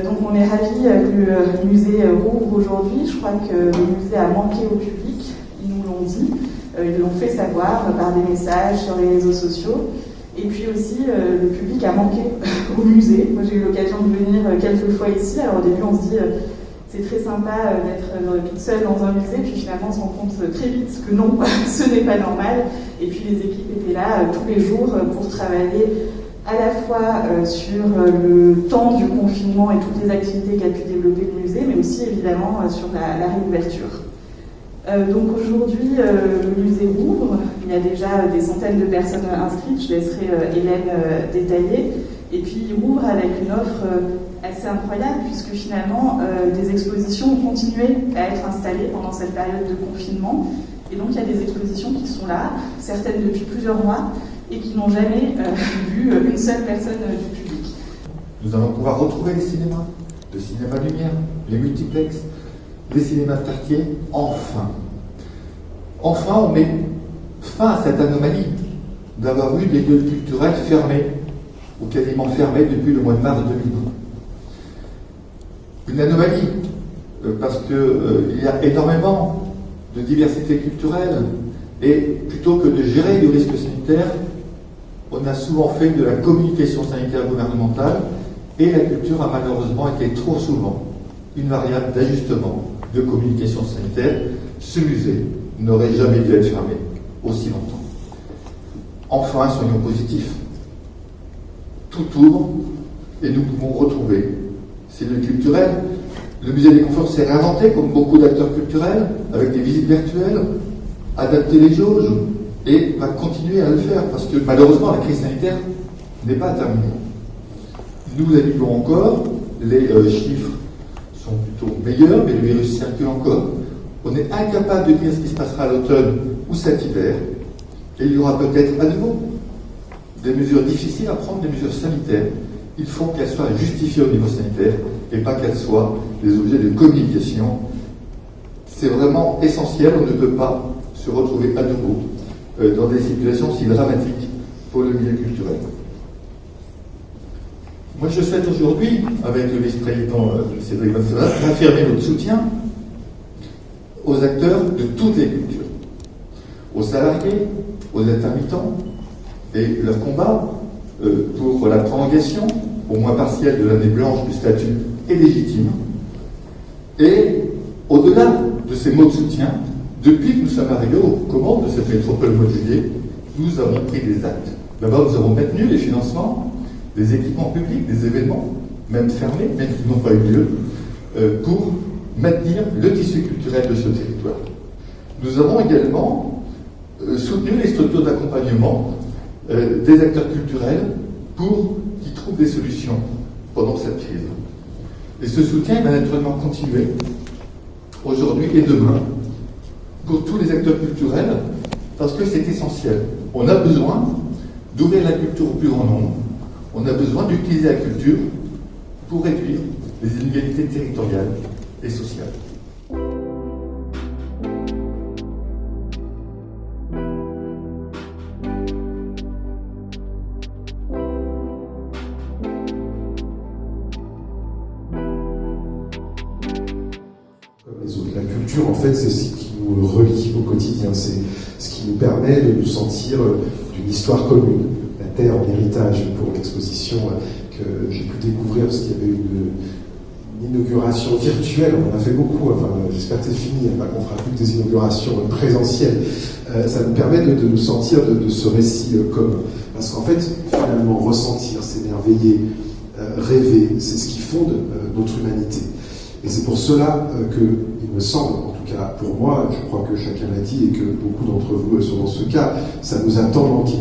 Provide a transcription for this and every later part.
Donc on est ravis que le musée rouvre aujourd'hui. Je crois que le musée a manqué au public, ils nous l'ont dit, ils l'ont fait savoir par des messages sur les réseaux sociaux. Et puis aussi, le public a manqué au musée. Moi j'ai eu l'occasion de venir quelques fois ici. Alors au début on se dit c'est très sympa d'être toute seule dans un musée, puis finalement on se rend compte très vite que non, ce n'est pas normal. Et puis les équipes étaient là tous les jours pour travailler à la fois sur le temps du confinement et toutes les activités qu'a pu développer le musée, mais aussi évidemment sur la réouverture. Donc aujourd'hui, le musée rouvre. Il y a déjà des centaines de personnes inscrites. Je laisserai Hélène détailler. Et puis il rouvre avec une offre assez incroyable, puisque finalement des expositions ont continué à être installées pendant cette période de confinement. Et donc il y a des expositions qui sont là, certaines depuis plusieurs mois, et qui n'ont jamais vu une seule personne du public. Nous allons pouvoir retrouver les cinémas, le cinéma lumière, les multiplex, les cinémas de quartier, enfin. Enfin, on met fin à cette anomalie d'avoir eu des lieux culturels fermés, ou quasiment fermés depuis le mois de mars 2020. Une anomalie, parce qu'il y a énormément de diversité culturelle, et plutôt que de gérer le risque sanitaire, on a souvent fait de la communication sanitaire gouvernementale, et la culture a malheureusement été trop souvent une variable d'ajustement de communication sanitaire. Ce musée n'aurait jamais dû être fermé aussi longtemps. Enfin, soyons positifs. Tout ouvre et nous pouvons retrouver ces lieux culturels. Le musée des Conforts s'est réinventé comme beaucoup d'acteurs culturels, avec des visites virtuelles, adapter les jauges, et va continuer à le faire, parce que malheureusement la crise sanitaire n'est pas terminée. Nous la vivons encore, les chiffres sont plutôt meilleurs, mais le virus circule encore. On est incapable de dire ce qui se passera à l'automne ou cet hiver, et il y aura peut-être à nouveau des mesures difficiles à prendre, des mesures sanitaires. Il faut qu'elles soient justifiées au niveau sanitaire, et pas qu'elles soient des objets de communication. C'est vraiment essentiel, on ne peut pas se retrouver à nouveau dans des situations si dramatiques pour le milieu culturel. Moi, je souhaite aujourd'hui, avec le vice-président Cédric Vasselin, affirmer notre soutien aux acteurs de toutes les cultures, aux salariés, aux intermittents, et leur combat pour la prolongation, au moins partielle, de l'année blanche du statut est légitime. Et au-delà de ces mots de soutien, depuis que nous sommes arrivés aux commandes de cette métropole modulier, nous avons pris des actes. D'abord, nous avons maintenu les financements des équipements publics, des événements, même fermés, même qui n'ont pas eu lieu, pour maintenir le tissu culturel de ce territoire. Nous avons également soutenu les structures d'accompagnement des acteurs culturels pour qu'ils trouvent des solutions pendant cette crise. Et ce soutien va naturellement continuer aujourd'hui et demain pour tous les acteurs culturels, parce que c'est essentiel. On a besoin d'ouvrir la culture au plus grand nombre. On a besoin d'utiliser la culture pour réduire les inégalités territoriales et sociales. La culture, en fait, c'est ce qui nous relie au quotidien, c'est ce qui nous permet de nous sentir d'une histoire commune. La Terre en héritage, pour l'exposition que j'ai pu découvrir, parce qu'il y avait une inauguration virtuelle, on en a fait beaucoup, enfin, j'espère que c'est fini, qu'on fera plus que des inaugurations présentielles. Ça nous permet de nous sentir de ce récit commun. Parce qu'en fait, finalement, ressentir, s'émerveiller, rêver, c'est ce qui fonde notre humanité. Et c'est pour cela il me semble, en tout cas pour moi, je crois que chacun l'a dit et que beaucoup d'entre vous sont dans ce cas, ça nous a tant manqué.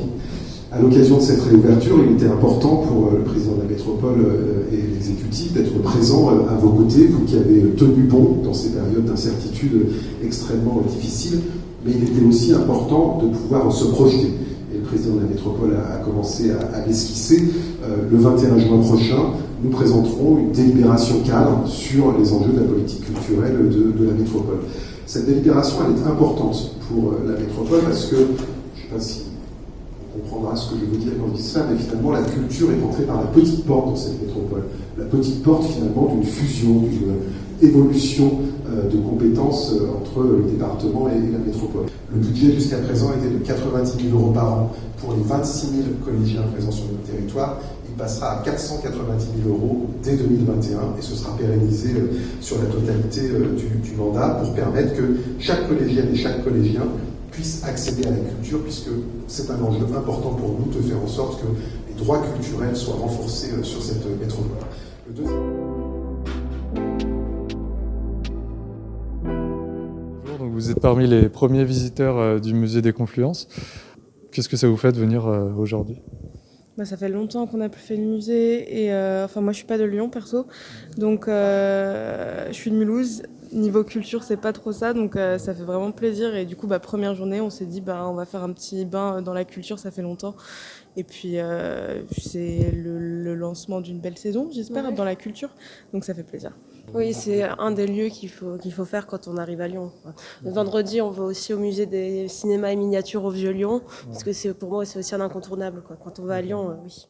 À l'occasion de cette réouverture, il était important pour le président de la métropole et l'exécutif d'être présent à vos côtés, vous qui avez tenu bon dans ces périodes d'incertitude extrêmement difficiles, mais il était aussi important de pouvoir se projeter. Et le président de la métropole a commencé à l'esquisser. Le 21 juin prochain, nous présenterons une délibération cadre sur les enjeux de la politique culturelle de la métropole. Cette délibération, elle est importante pour la métropole parce que, je ne sais pas si comprendra ce que je veux dire quand je dis ça, mais finalement la culture est entrée par la petite porte dans cette métropole. La petite porte finalement d'une fusion, d'une évolution de compétences entre le département et la métropole. Le budget jusqu'à présent était de 90 000 € par an pour les 26 000 collégiens présents sur notre territoire. Il passera à 490 000 € dès 2021 et ce sera pérennisé sur la totalité du mandat pour permettre que chaque collégienne et chaque collégien puisse accéder à la culture, puisque c'est un enjeu important pour nous de faire en sorte que les droits culturels soient renforcés sur cette métropole. Le deuxième... Bonjour, donc vous êtes parmi les premiers visiteurs du musée des Confluences. Qu'est-ce que ça vous fait de venir aujourd'hui ? Ça fait longtemps qu'on n'a plus fait le musée et moi je suis pas de Lyon perso, donc je suis de Mulhouse. Niveau culture c'est pas trop ça, donc ça fait vraiment plaisir et du coup première journée on s'est dit on va faire un petit bain dans la culture, ça fait longtemps et puis c'est le lancement d'une belle saison j'espère dans la culture, donc ça fait plaisir. Oui, c'est un des lieux qu'il faut faire quand on arrive à Lyon. Le vendredi, on va aussi au musée des cinémas et miniatures au Vieux-Lyon, parce que pour moi, c'est aussi un incontournable. Quand on va à Lyon, oui.